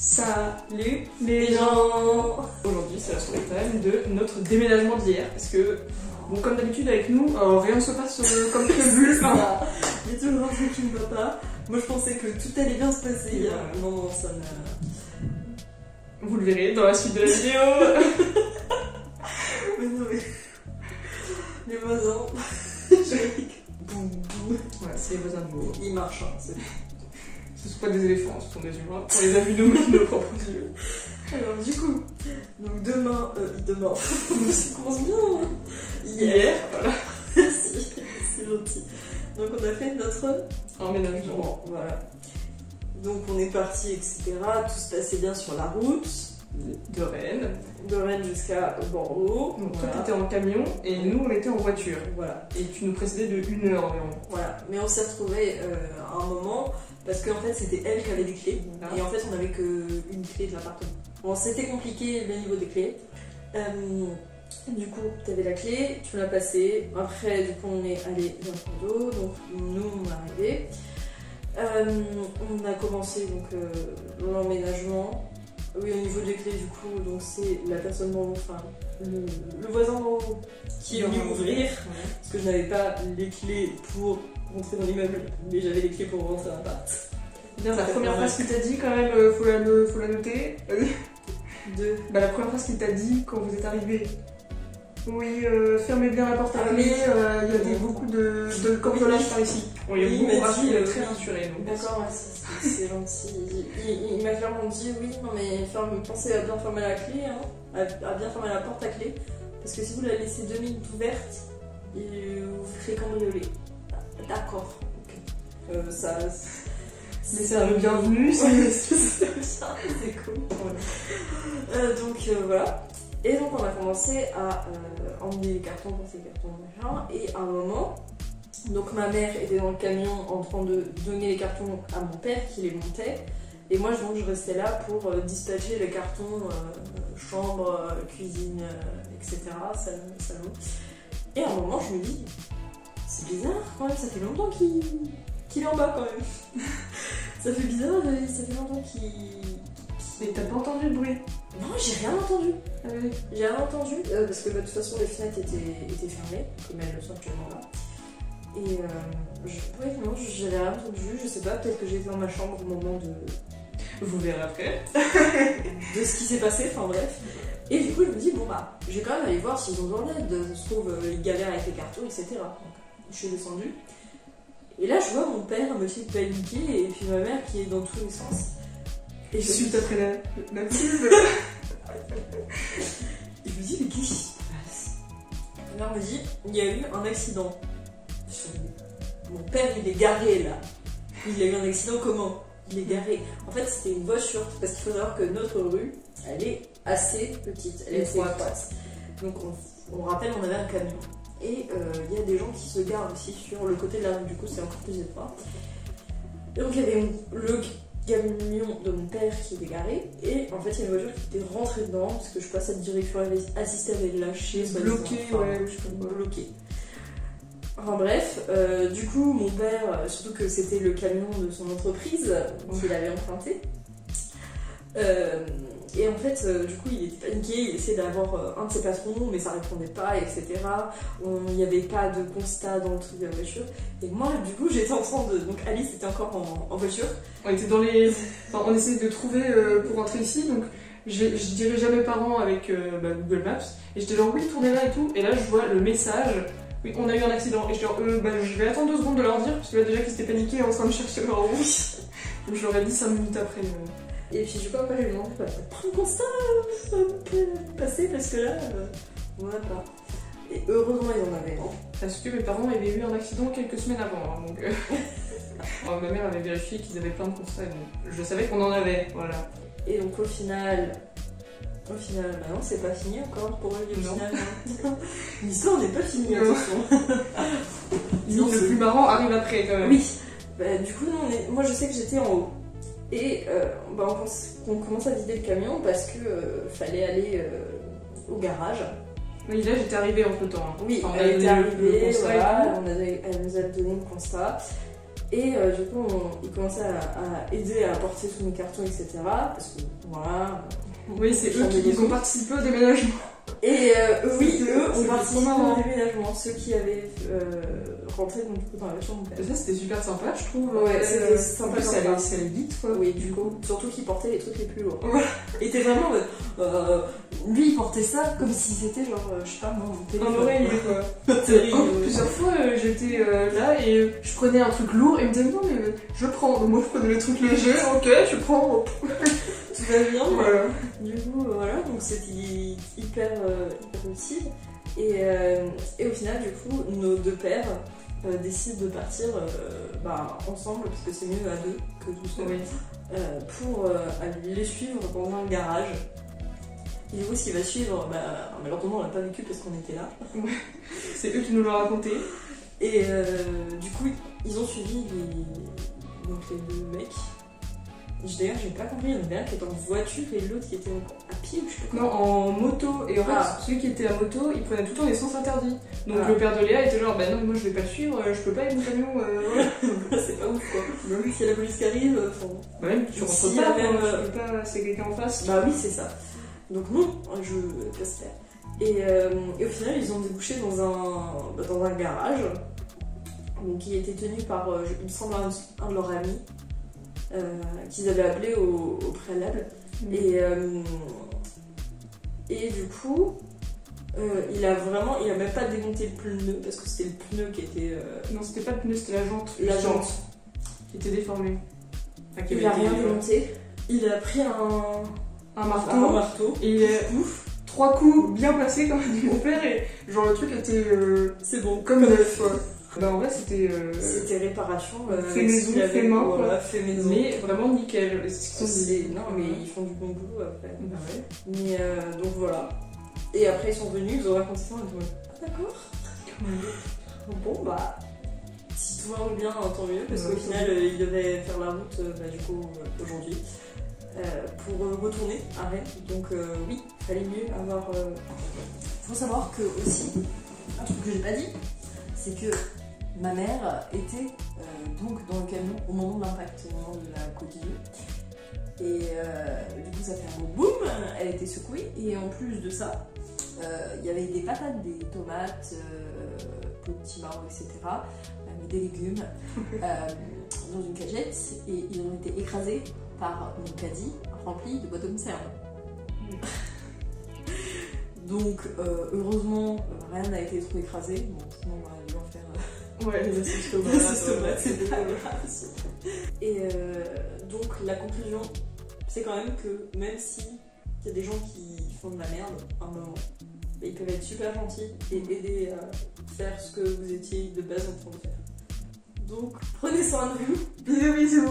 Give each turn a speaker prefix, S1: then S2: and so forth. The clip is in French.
S1: Salut les gens. Aujourd'hui c'est la story time de notre déménagement d'hier parce que, bon, comme d'habitude avec nous, rien ne se passe comme prévu.
S2: Il y a toujours un truc qui ne va pas. Moi je pensais que tout allait bien se passer. Non, ça n'a...
S1: Vous le verrez dans la suite de la vidéo.
S2: Mais non mais... Les voisins... Boum boum.
S1: Ouais, c'est les voisins de mots.
S2: Ils marchent, hein, c'est...
S1: Ce sont pas des éléphants, ce sont des humains. On les a vus nous de nos propres yeux.
S2: Alors du coup, donc demain, ça commence bien, hein.
S1: Hier, voilà.
S2: C'est gentil. Donc on a fait notre
S1: emménagement.
S2: Voilà. Donc on est parti, etc. Tout se passait bien sur la route.
S1: De Rennes.
S2: De Rennes jusqu'à Bordeaux.
S1: Donc
S2: voilà.
S1: toi t'étais en camion et nous on était en voiture.
S2: Voilà.
S1: Et tu nous précédais de 1 heure environ.
S2: Voilà. Mais on s'est retrouvés à un moment parce qu'en fait c'était elle qui avait des clés.
S1: Voilà.
S2: Et en fait on avait qu'une clé de l'appartement. Bon, c'était compliqué le niveau des clés. Du coup, tu avais la clé, tu me l'as passée. Après, du coup, on est allé dans le condo. Donc, nous, on est arrivés. On a commencé donc l'emménagement. Oui, au niveau des clés, du coup, donc c'est la personne d'en haut, enfin, le voisin d'en haut qui est venu ouvrir. Parce que je n'avais pas les clés pour rentrer dans l'immeuble, mais j'avais les clés pour rentrer dans l'appart.
S1: Bien, la première phrase qu'il t'a dit, quand même, faut la noter. La première phrase qu'il t'a dit quand vous êtes arrivés. Oui, fermez bien la porte à clé, il y a beaucoup de cambriolage par ici.
S2: Oui, il m'a dit,
S1: très rassuré.
S2: D'accord, ouais, c'est gentil. Il m'a clairement dit, oui, non mais pensez à bien fermer la clé, hein, à bien fermer la porte à clé, parce que si vous la laissez 2 minutes ouverte, vous vous ferez cambrioler. D'accord, ok.
S1: Mais c'est le bienvenu,
S2: c'est cool. Voilà. Donc voilà. Et donc on a commencé à emmener les cartons, passer les cartons, machin. Et à un moment, donc ma mère était dans le camion en train de donner les cartons à mon père qui les montait. Et moi donc, je restais là pour dispatcher les cartons, chambre, cuisine, etc., salon. Et à un moment je me dis, c'est bizarre quand même, ça fait longtemps qu'il est en bas quand même. Ça fait bizarre, ça fait longtemps qu'il...
S1: Et t'as pas entendu le bruit?
S2: Non, j'ai rien entendu.
S1: Ah oui.
S2: J'ai rien entendu parce que de toute façon les fenêtres étaient fermées, comme elles le sont actuellement là. Et non, j'avais rien entendu, je sais pas, peut-être que j'étais dans ma chambre au moment de...
S1: Vous verrez après.
S2: de ce qui s'est passé, enfin bref. Et du coup je me dis, bon bah, je vais quand même aller voir s'ils ont besoin d'aide, ça se trouve ils galèrent avec les cartons, etc. Donc je suis descendue. Et là je vois mon père me fait paniquer et puis ma mère qui est dans tous les sens. Et je
S1: suite après la pub.
S2: Et je me dis, mais qu'est-ce qui se passe? Ma mère me dit, il y a eu un accident. Mon père, il est garé là. Il a eu un accident comment? Il est garé. En fait, c'était une voiture, parce qu'il faut savoir que notre rue, elle est assez petite, elle est assez étroite. Donc, on rappelle, on avait un camion. Et il y a des gens qui se garent aussi sur le côté de la rue, du coup, c'est encore plus étroit. Et donc, il y avait le camion de mon père qui était garé et en fait il y a une voiture qui était rentrée dedans parce que je passe à la direction assistée avait lâché,
S1: bloqué,
S2: bloqué. Enfin bref, du coup mon père, surtout que c'était le camion de son entreprise qu'il avait emprunté, et en fait du coup il était paniqué, il essayait d'avoir un de ses patrons mais ça répondait pas, etc. Il n'y avait pas de constat dans le truc de la voiture et moi du coup j'étais en train de... Donc Alice était encore en voiture.
S1: On était dans les... Enfin, on essayait de trouver pour rentrer ici, donc je dirigeais mes parents avec Google Maps et j'étais genre oui tournez là et tout, et là je vois le message, oui on a eu un accident, et j'étais genre je vais attendre 2 secondes de leur dire parce que là déjà qu'ils étaient paniqués en train de chercher leur route. Donc je leur ai dit 5 minutes après.
S2: Et puis du coup après je lui ai demandé, prends le constat, ça peut passer parce que là on n'a pas. Et heureusement ils en avaient.
S1: Parce que mes parents avaient eu un accident quelques semaines avant, hein, donc ma mère avait vérifié qu'ils avaient plein de constats, donc je savais qu'on en avait, voilà. Et
S2: donc au final, bah non, c'est pas fini encore pour eux, au final. L'histoire n'est pas finie, attention.
S1: Le plus marrant arrive après quand même.
S2: Oui, bah, du coup, moi je sais que j'étais en haut. Et on commence à vider le camion parce que fallait aller au garage.
S1: Oui, là j'étais arrivée entre temps. Hein.
S2: Oui, enfin, elle était arrivée, voilà, elle nous a donné le constat. Et du coup, il commençait à aider à apporter tous mes cartons, etc. Parce que voilà.
S1: Oui, c'est eux qui ont participé au déménagement.
S2: Et oui, eux ont
S1: c'était
S2: participé
S1: trop marrant.
S2: au déménagement, ceux qui avaient rentré donc, du coup, dans la chambre de mon père.
S1: Et ça, c'était super sympa, je trouve.
S2: Ouais, c'était sympa,
S1: En plus, ça
S2: sympa.
S1: allait vite, quoi.
S2: Oui, du coup, surtout qu'il portait les trucs les plus lourds.
S1: Voilà.
S2: Et t'es vraiment en mode, lui il portait ça comme si c'était genre, je sais pas, mon téléphone.
S1: Un oreiller, quoi.
S2: Terrible.
S1: Plusieurs fois, j'étais là et je prenais un truc lourd et il me disait non, mais je prends. Donc, moi, je prenais le truc léger, ok, je prends.
S2: Tout va bien.
S1: Voilà.
S2: Du coup, voilà, donc c'était hyper utile. Et au final, du coup, nos deux pères décident de partir ensemble, parce que c'est mieux à deux que tout seul,
S1: Oui.
S2: pour aller les suivre dans un garage. Et du coup, ce qui va suivre, malheureusement, on l'a pas vécu parce qu'on était là.
S1: C'est eux qui nous l'ont raconté.
S2: Et du coup, ils ont suivi les deux mecs. D'ailleurs, j'ai pas compris, il y en avait un qui était en voiture et l'autre qui était à pied ou je sais pas.
S1: Non, en moto. Et en fait, celui qui était à moto, il prenait tout le temps les sens interdits. Donc le père de Léa était genre, bah non, moi je vais pas le suivre, je peux pas aller mon camion.
S2: C'est pas ouf quoi. Même si la police qui arrive,
S1: Bah même, tu rentres
S2: Si,
S1: pas,
S2: même,
S1: tu peux pas, c'est quelqu'un en face.
S2: Bah oui, c'est ça. Donc non, je laisse faire. Et au final, ils ont débouché dans un garage donc, qui était tenu par, il me semble, un de leurs amis qu'ils avaient appelé au préalable. Et du coup, il a même pas démonté le pneu parce que c'était le pneu qui était.
S1: Non, c'était pas le pneu, c'était la jante.
S2: La jante.
S1: Qui était déformée. Enfin, qui
S2: Il a
S1: avait
S2: rien
S1: été,
S2: démonté. Il a pris
S1: un marteau.
S2: Un marteau.
S1: Et ouf, 3 coups bien placés comme dit mon père et genre le truc était
S2: c'est bon,
S1: comme neuf quoi. Bah en vrai c'était
S2: réparation
S1: fait maison, fait main quoi.
S2: Voilà, fait maison.
S1: Mais vraiment nickel. C'est ce qu'ils ont dit.
S2: Non mais ils font du bon boulot après.
S1: Bah ouais.
S2: Mais donc voilà. Et après ils sont venus, ils ont raconté ça, on a dit ah d'accord. Bon bah si tout va bien tant mieux parce qu'au final ils devaient faire la route du coup aujourd'hui. Pour retourner à Rennes. Donc oui, il fallait mieux avoir... Faut savoir que aussi, un truc que j'ai pas dit, c'est que ma mère était donc dans le camion au moment de l'impact, au moment de la collision. Et du coup ça fait un gros boum, elle était secouée. Et en plus de ça, il y avait des patates, des tomates, petits marrons, etc. Des légumes dans une cagette et ils ont été écrasés par mon caddie rempli de boîtes de conserve. Donc heureusement rien n'a été trop écrasé, bon sinon on aurait dû en faire
S1: ouais, les
S2: tomates, c'est pas grave. Et donc la conclusion c'est quand même que même si il y a des gens qui font de la merde à un moment, ils peuvent être super gentils et aider à faire ce que vous étiez de base en train de faire. Donc prenez soin de vous.
S1: Bisous bisous.